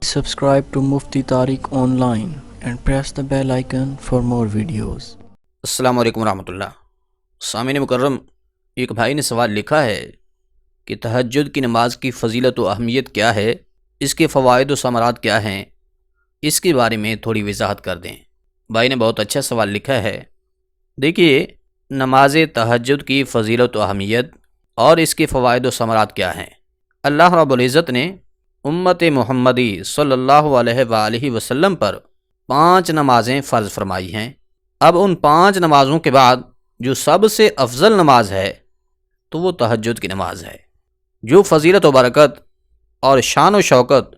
Subscribe to Mufti Tariq Online and press the bell icon for more videos. السلام علیکم ورحمۃ اللہ۔ سامعین مکرم، ایک بھائی نے سوال لکھا ہے کہ تہجد کی نماز کی فضیلت و اہمیت کیا ہے، اس کے فوائد و ثمرات کیا ہیں، اس کے بارے میں تھوڑی وضاحت کر دیں۔ بھائی نے بہت اچھا سوال لکھا ہے۔ دیکھیے، نماز تہجد کی فضیلت و اہمیت اور اس کے فوائد و ثمرات کیا ہیں۔ اللہ رب العزت نے امت محمدی صلی اللہ علیہ وآلہ وسلم پر 5 نمازیں فرض فرمائی ہیں۔ اب ان 5 نمازوں کے بعد جو سب سے افضل نماز ہے تو وہ تہجد کی نماز ہے۔ جو فضیلت و برکت اور شان و شوکت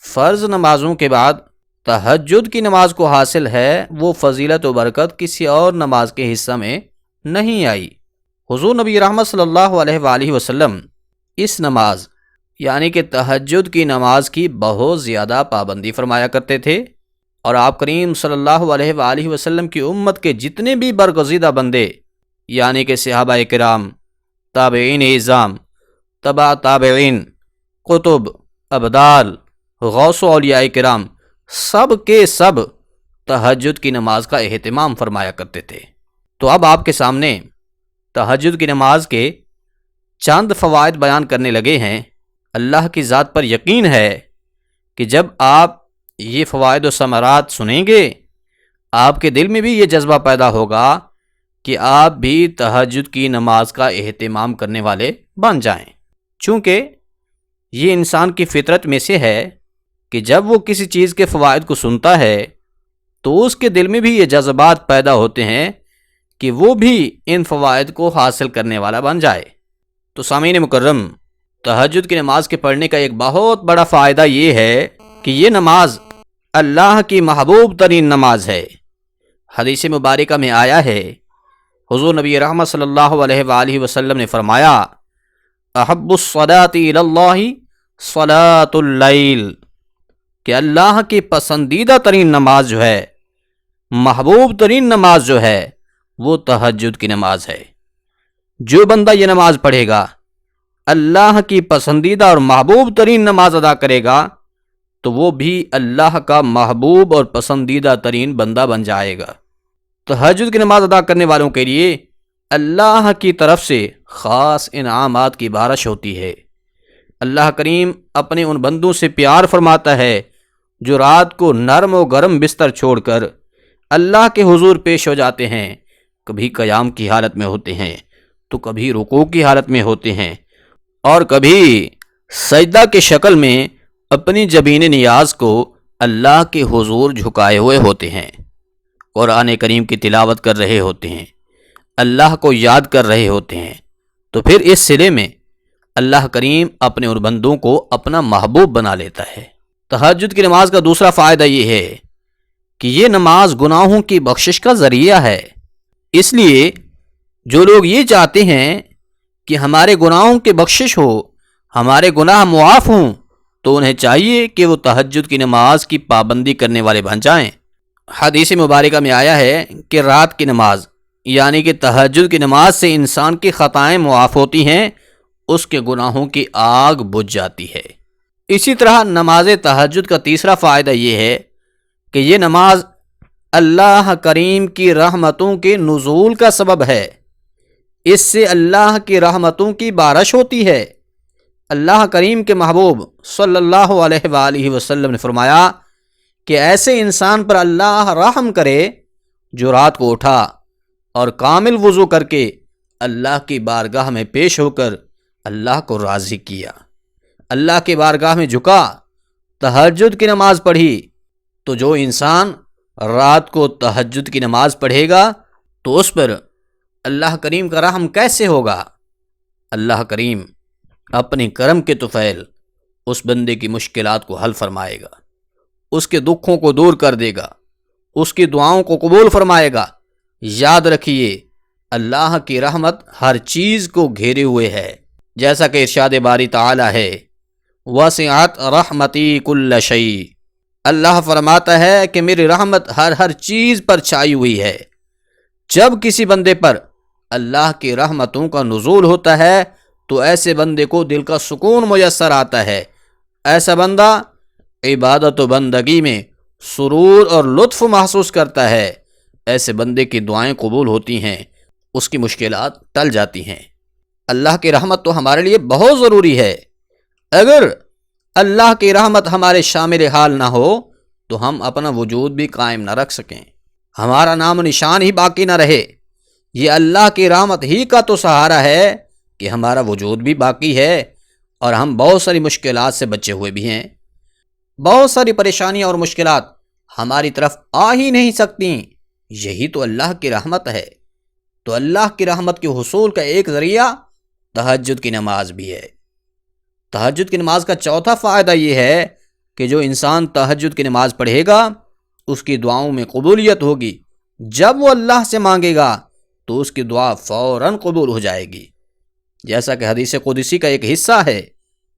فرض نمازوں کے بعد تہجد کی نماز کو حاصل ہے، وہ فضیلت و برکت کسی اور نماز کے حصہ میں نہیں آئی۔ حضور نبی رحمت صلی اللہ علیہ وآلہ وسلم اس نماز یعنی کہ تہجد کی نماز کی بہت زیادہ پابندی فرمایا کرتے تھے، اور آپ کریم صلی اللہ علیہ وآلہ وسلم کی امت کے جتنے بھی برگزیدہ بندے یعنی کہ صحابہ کرام، تابعین اعظام، تبع تابعین، قطب، ابدال، غوث و اولیاء کرام، سب کے سب تہجد کی نماز کا اہتمام فرمایا کرتے تھے۔ تو اب آپ کے سامنے تہجد کی نماز کے چند فوائد بیان کرنے لگے ہیں۔ اللہ کی ذات پر یقین ہے کہ جب آپ یہ فوائد و ثمرات سنیں گے، آپ کے دل میں بھی یہ جذبہ پیدا ہوگا کہ آپ بھی تہجد کی نماز کا اہتمام کرنے والے بن جائیں، چونکہ یہ انسان کی فطرت میں سے ہے کہ جب وہ کسی چیز کے فوائد کو سنتا ہے تو اس کے دل میں بھی یہ جذبات پیدا ہوتے ہیں کہ وہ بھی ان فوائد کو حاصل کرنے والا بن جائے۔ تو سامعین مکرم، تہجد کی نماز کے پڑھنے کا ایک بہت بڑا فائدہ یہ ہے کہ یہ نماز اللہ کی محبوب ترین نماز ہے۔ حدیث مبارکہ میں آیا ہے، حضور نبی رحمت صلی اللہ علیہ وآلہ وسلم نے فرمایا، احب الصلاۃ الی اللہ صلاۃ اللیل، کہ اللہ کی پسندیدہ ترین نماز جو ہے، محبوب ترین نماز جو ہے، وہ تہجد کی نماز ہے۔ جو بندہ یہ نماز پڑھے گا، اللہ کی پسندیدہ اور محبوب ترین نماز ادا کرے گا، تو وہ بھی اللہ کا محبوب اور پسندیدہ ترین بندہ بن جائے گا۔ تہجد کی نماز ادا کرنے والوں کے لیے اللہ کی طرف سے خاص انعامات کی بارش ہوتی ہے۔ اللہ کریم اپنے ان بندوں سے پیار فرماتا ہے جو رات کو نرم و گرم بستر چھوڑ کر اللہ کے حضور پیش ہو جاتے ہیں، کبھی قیام کی حالت میں ہوتے ہیں تو کبھی رکوع کی حالت میں ہوتے ہیں، اور کبھی سجدہ کی شکل میں اپنی جبین نیاز کو اللہ کے حضور جھکائے ہوئے ہوتے ہیں، قرآن کریم کی تلاوت کر رہے ہوتے ہیں، اللہ کو یاد کر رہے ہوتے ہیں۔ تو پھر اس صلے میں اللہ کریم اپنے ان بندوں کو اپنا محبوب بنا لیتا ہے۔ تہجد کی نماز کا دوسرا فائدہ یہ ہے کہ یہ نماز گناہوں کی بخشش کا ذریعہ ہے۔ اس لیے جو لوگ یہ چاہتے ہیں کہ ہمارے گناہوں کی بخشش ہو، ہمارے گناہ معاف ہوں، تو انہیں چاہیے کہ وہ تہجد کی نماز کی پابندی کرنے والے بن جائیں۔ حدیث مبارکہ میں آیا ہے کہ رات کی نماز یعنی کہ تہجد کی نماز سے انسان کی خطائیں معاف ہوتی ہیں، اس کے گناہوں کی آگ بجھ جاتی ہے۔ اسی طرح نماز تہجد کا تیسرا فائدہ یہ ہے کہ یہ نماز اللہ کریم کی رحمتوں کے نزول کا سبب ہے۔ اس سے اللہ کی رحمتوں کی بارش ہوتی ہے۔ اللہ کریم کے محبوب صلی اللہ علیہ وآلہ وسلم نے فرمایا کہ ایسے انسان پر اللہ رحم کرے جو رات کو اٹھا اور کامل وضو کر کے اللہ کی بارگاہ میں پیش ہو کر اللہ کو راضی کیا، اللہ کی بارگاہ میں جھکا، تہجد کی نماز پڑھی۔ تو جو انسان رات کو تہجد کی نماز پڑھے گا تو اس پر اللہ کریم کا رحم کیسے ہوگا؟ اللہ کریم اپنے کرم کے طفیل اس بندے کی مشکلات کو حل فرمائے گا، اس کے دکھوں کو دور کر دے گا، اس کی دعاؤں کو قبول فرمائے گا۔ یاد رکھیے، اللہ کی رحمت ہر چیز کو گھیرے ہوئے ہے، جیسا کہ ارشاد باری تعالی ہے، وسعت رحمتی کل شیء، اللہ فرماتا ہے کہ میری رحمت ہر چیز پر چھائی ہوئی ہے۔ جب کسی بندے پر اللہ کی رحمتوں کا نزول ہوتا ہے تو ایسے بندے کو دل کا سکون میسر آتا ہے۔ ایسا بندہ عبادت و بندگی میں سرور اور لطف محسوس کرتا ہے، ایسے بندے کی دعائیں قبول ہوتی ہیں، اس کی مشکلات ٹل جاتی ہیں۔ اللہ کی رحمت تو ہمارے لیے بہت ضروری ہے۔ اگر اللہ کی رحمت ہمارے شامل حال نہ ہو تو ہم اپنا وجود بھی قائم نہ رکھ سکیں، ہمارا نام و نشان ہی باقی نہ رہے۔ یہ اللہ کی رحمت ہی کا تو سہارا ہے کہ ہمارا وجود بھی باقی ہے اور ہم بہت ساری مشکلات سے بچے ہوئے بھی ہیں۔ بہت ساری پریشانیاں اور مشکلات ہماری طرف آ ہی نہیں سکتی، یہی تو اللہ کی رحمت ہے۔ تو اللہ کی رحمت کے حصول کا ایک ذریعہ تہجد کی نماز بھی ہے۔ تہجد کی نماز کا چوتھا فائدہ یہ ہے کہ جو انسان تہجد کی نماز پڑھے گا اس کی دعاؤں میں قبولیت ہوگی۔ جب وہ اللہ سے مانگے گا تو اس کی دعا فوراً قبول ہو جائے گی، جیسا کہ حدیث قدسی کا ایک حصہ ہے۔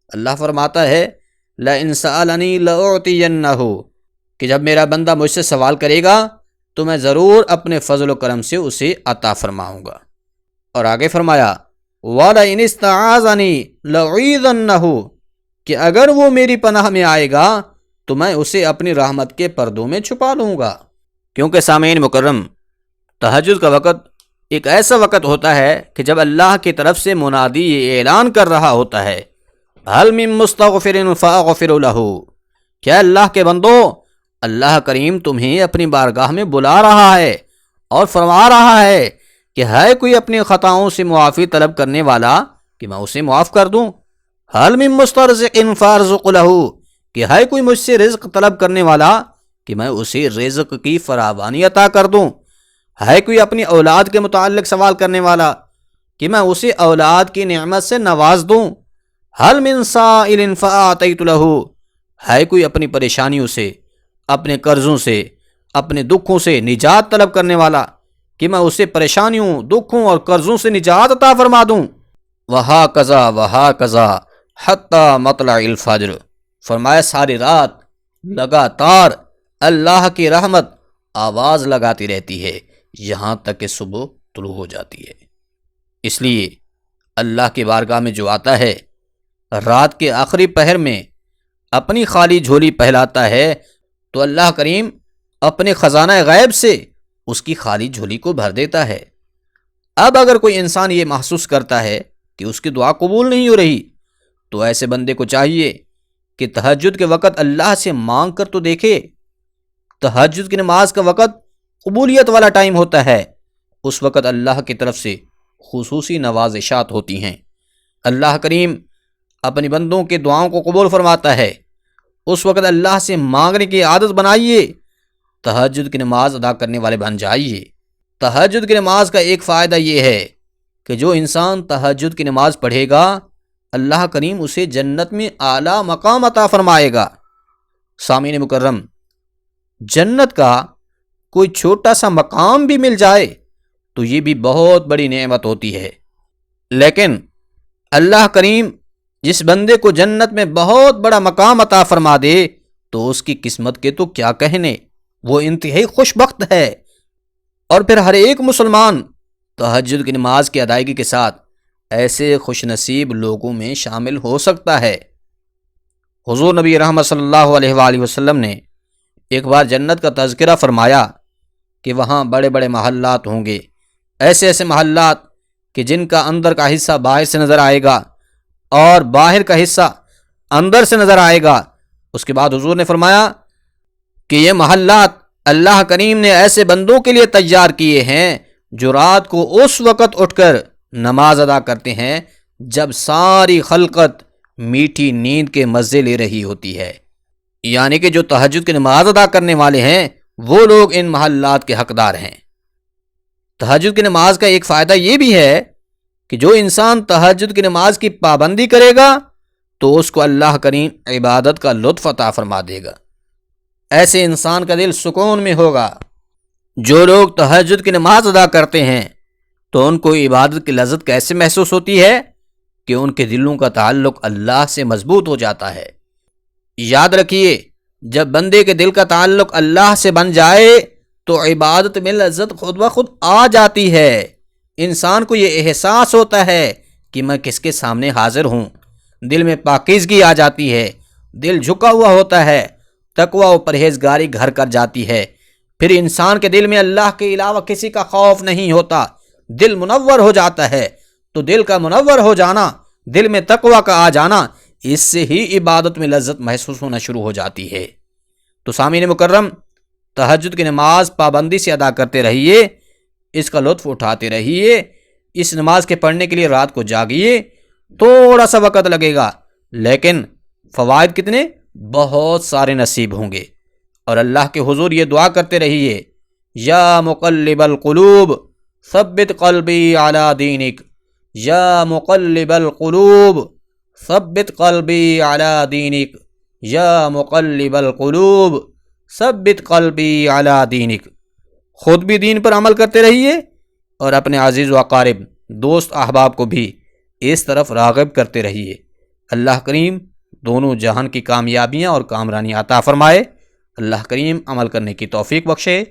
اللہ فرماتا ہے لَإِن سَأَلَنِي لَأُعْطِيَنَّهُ، کہ جب میرا بندہ مجھ سے سوال کرے گا تو میں ضرور اپنے فضل و کرم سے اسے عطا فرماؤں گا۔ اور آگے فرمایا وَلَئِنِ اسْتَعَاذَنِي لَأُعِيذَنَّهُ، کہ اگر وہ میری پناہ میں آئے گا تو میں اسے اپنی رحمت کے پردوں میں چھپا لوں گا۔ کیونکہ سامعین مکرم، تہجد کا وقت ایک ایسا وقت ہوتا ہے کہ جب اللہ کی طرف سے منادی یہ اعلان کر رہا ہوتا ہے هَلْ مِن مُسْتَغْفِرٍ فَأَغْفِرُ لَهُ، کیا اللہ کے بندو، اللہ کریم تمہیں اپنی بارگاہ میں بلا رہا ہے اور فرما رہا ہے کہ ہے کوئی اپنی خطاؤں سے معافی طلب کرنے والا کہ میں اسے معاف کر دوں۔ هَلْ مِن مُسْتَرْزِقٍ فَأَرْزُقُ لَهُ، کہ ہے کوئی مجھ سے رزق طلب کرنے والا کہ میں اسے رزق کی فراوانی عطا کر دوں۔ ہے کوئی اپنی اولاد کے متعلق سوال کرنے والا کہ میں اسے اولاد کی نعمت سے نواز دوں۔ هَلْ مِن سَائِلٍ فَأَعْطَيْتُ لَهُ، ہے کوئی اپنی پریشانیوں سے، اپنے قرضوں سے، اپنے دکھوں سے نجات طلب کرنے والا کہ میں اسے پریشانیوں، دکھوں اور قرضوں سے نجات عطا فرما دوں۔ وَهَكَذَا وَهَكَذَا حَتَّى مَطْلَعِ الْفَجْرِ، فرمایا ساری رات لگاتار اللہ کی رحمت آواز لگاتی رہتی ہے یہاں تک کہ صبح طلوع ہو جاتی ہے۔ اس لیے اللہ کی بارگاہ میں جو آتا ہے رات کے آخری پہر میں اپنی خالی جھولی پہلاتا ہے تو اللہ کریم اپنے خزانہ غیب سے اس کی خالی جھولی کو بھر دیتا ہے۔ اب اگر کوئی انسان یہ محسوس کرتا ہے کہ اس کی دعا قبول نہیں ہو رہی تو ایسے بندے کو چاہیے کہ تہجد کے وقت اللہ سے مانگ کر تو دیکھے۔ تہجد کی نماز کا وقت قبولیت والا ٹائم ہوتا ہے، اس وقت اللہ کی طرف سے خصوصی نوازشات ہوتی ہیں۔ اللہ کریم اپنی بندوں کے دعاؤں کو قبول فرماتا ہے۔ اس وقت اللہ سے مانگنے کی عادت بنائیے، تہجد کی نماز ادا کرنے والے بن جائیے۔ تہجد کی نماز کا ایک فائدہ یہ ہے کہ جو انسان تہجد کی نماز پڑھے گا اللہ کریم اسے جنت میں اعلیٰ مقام عطا فرمائے گا۔ سامعین مکرم، جنت کا کوئی چھوٹا سا مقام بھی مل جائے تو یہ بھی بہت بڑی نعمت ہوتی ہے، لیکن اللہ کریم جس بندے کو جنت میں بہت بڑا مقام عطا فرما دے تو اس کی قسمت کے تو کیا کہنے، وہ انتہائی خوش بخت ہے۔ اور پھر ہر ایک مسلمان تہجد کی نماز کی ادائیگی کے ساتھ ایسے خوش نصیب لوگوں میں شامل ہو سکتا ہے۔ حضور نبی رحمت صلی اللہ علیہ وآلہ وسلم نے ایک بار جنت کا تذکرہ فرمایا کہ وہاں بڑے بڑے محلات ہوں گے، ایسے ایسے محلات کہ جن کا اندر کا حصہ باہر سے نظر آئے گا اور باہر کا حصہ اندر سے نظر آئے گا۔ اس کے بعد حضور نے فرمایا کہ یہ محلات اللہ کریم نے ایسے بندوں کے لیے تیار کیے ہیں جو رات کو اس وقت اٹھ کر نماز ادا کرتے ہیں جب ساری خلقت میٹھی نیند کے مزے لے رہی ہوتی ہے۔ یعنی کہ جو تہجد کی نماز ادا کرنے والے ہیں وہ لوگ ان محلات کے حقدار ہیں۔ تہجد کی نماز کا ایک فائدہ یہ بھی ہے کہ جو انسان تہجد کی نماز کی پابندی کرے گا تو اس کو اللہ کریم عبادت کا لطف عطا فرما دے گا، ایسے انسان کا دل سکون میں ہوگا۔ جو لوگ تہجد کی نماز ادا کرتے ہیں تو ان کو عبادت کی لذت کیسے محسوس ہوتی ہے کہ ان کے دلوں کا تعلق اللہ سے مضبوط ہو جاتا ہے۔ یاد رکھیے، جب بندے کے دل کا تعلق اللہ سے بن جائے تو عبادت میں لذت خود بخود آ جاتی ہے۔ انسان کو یہ احساس ہوتا ہے کہ میں کس کے سامنے حاضر ہوں، دل میں پاکیزگی آ جاتی ہے، دل جھکا ہوا ہوتا ہے تقوی و پرہیزگاری گھر کر جاتی ہے، پھر انسان کے دل میں اللہ کے علاوہ کسی کا خوف نہیں ہوتا، دل منور ہو جاتا ہے۔ تو دل کا منور ہو جانا، دل میں تقوی کا آ جانا، اس سے ہی عبادت میں لذت محسوس ہونا شروع ہو جاتی ہے۔ تو سامعین مکرم، تہجد کی نماز پابندی سے ادا کرتے رہیے، اس کا لطف اٹھاتے رہیے، اس نماز کے پڑھنے کے لیے رات کو جاگیے۔ تھوڑا سا وقت لگے گا لیکن فوائد کتنے؟ بہت سارے نصیب ہوں گے۔ اور اللہ کے حضور یہ دعا کرتے رہیے، یا مقلب القلوب ثبت قلبی علی دینک، یا مقلب القلوب ثبت قلبی علی دینک، یا مقلب القلوب ثبت قلبی علی دینک۔ خود بھی دین پر عمل کرتے رہیے اور اپنے عزیز و اقارب، دوست احباب کو بھی اس طرف راغب کرتے رہیے۔ اللہ کریم دونوں جہان کی کامیابیاں اور کامرانی عطا فرمائے۔ اللہ کریم عمل کرنے کی توفیق بخشے۔